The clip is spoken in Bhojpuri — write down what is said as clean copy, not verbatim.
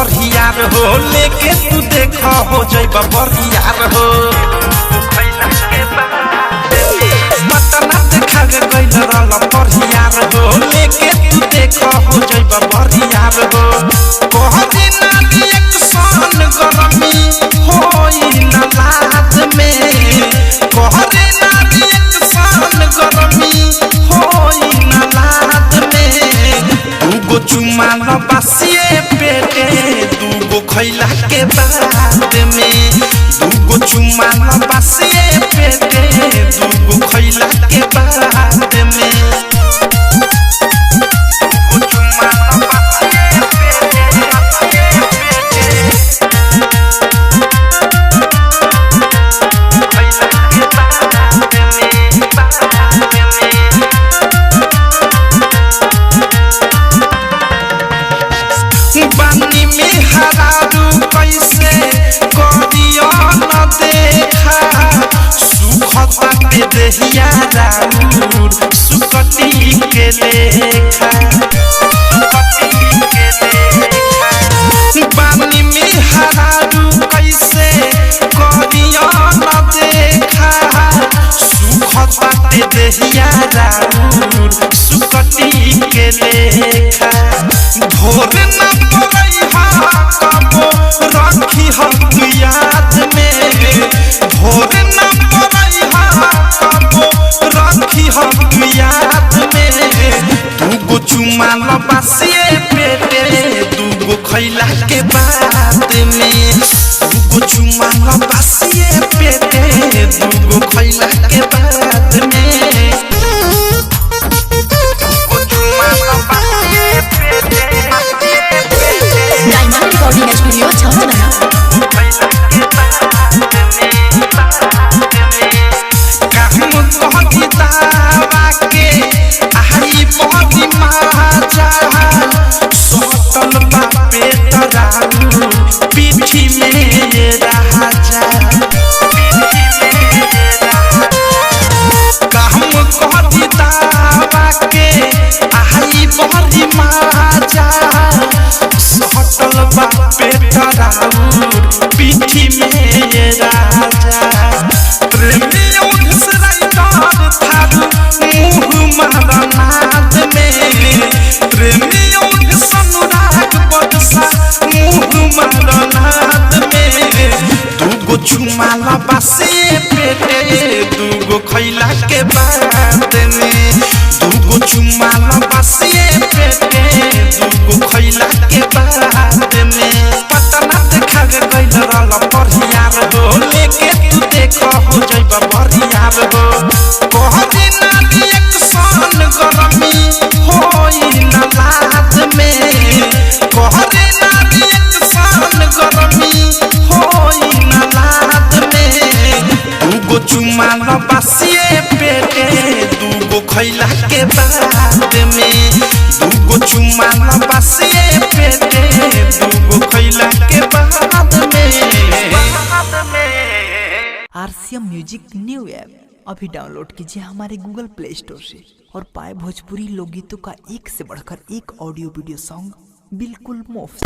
परियार हो लेके तू देख हो जइबा परियार हो पटना देखा गइल रहल परियार हो लेके तू देख हो जइबा परियार हो कहरी ना रिएक्शन गरमी होई ना लाज में कहरी ना रिएक्शन गरमी होई ना लाज में दूगो चुमा न बसिए पेटे दूगो खैला के बाद में दूगो चुमा न बसिए पेटे दूगो खैला के बाद में दूगो चुमा न बसिए पेटे खैला के बानी में हरारू कैसे करियो न देखा सुखता के देहिया राउर सुकती के लेखा बानी में हरारू कैसे करियो न देखा सुखता के देहिया राउर सुकती के लेखा भोर न रखी हम याद में भोर न रखी हम याद में दूगो चुमा न बसिए पेटे दूगो खैला के बाद में दूगो चुमा न बसिए पेटे दूगो खैला के बाद में दूगो चुमा न बसिए पेटे स्टूडियो छावना पीठी में राजा कहम कहती दावा के आई बहरी माजा सटल बापे तराउर पीठी में राजा प्रेमियों से राइटर थारू मुँह मारनाद में प्रेमियों सनुराग बदसा मुँह मारनाद में दूगो चुमा न बसिए पेटे दूगो खैला के बाद में दूगो चुमा न बसिए पेटे दूगो खैला के बाद में पटना देखा गइल रहल परियार हो लेके तू देख हो जइबा परियार हो कहरी ना रिएक्शन गरमी होई ना लाज में कहरी ना रिएक्शन गरमी होई ना लाज में दूगो चुमा न बसिए पेटे दूगो खैला के बाद में दूगो चुमा न बसिए पेटे दूगो खैला के बाद में आरसीएम म्यूजिक न्यू ऐप अभी डाउनलोड कीजिए हमारे गूगल प्ले स्टोर से और पाए भोजपुरी लोकगीतों का एक से बढ़कर एक ऑडियो वीडियो सॉन्ग बिल्कुल मुफ्त।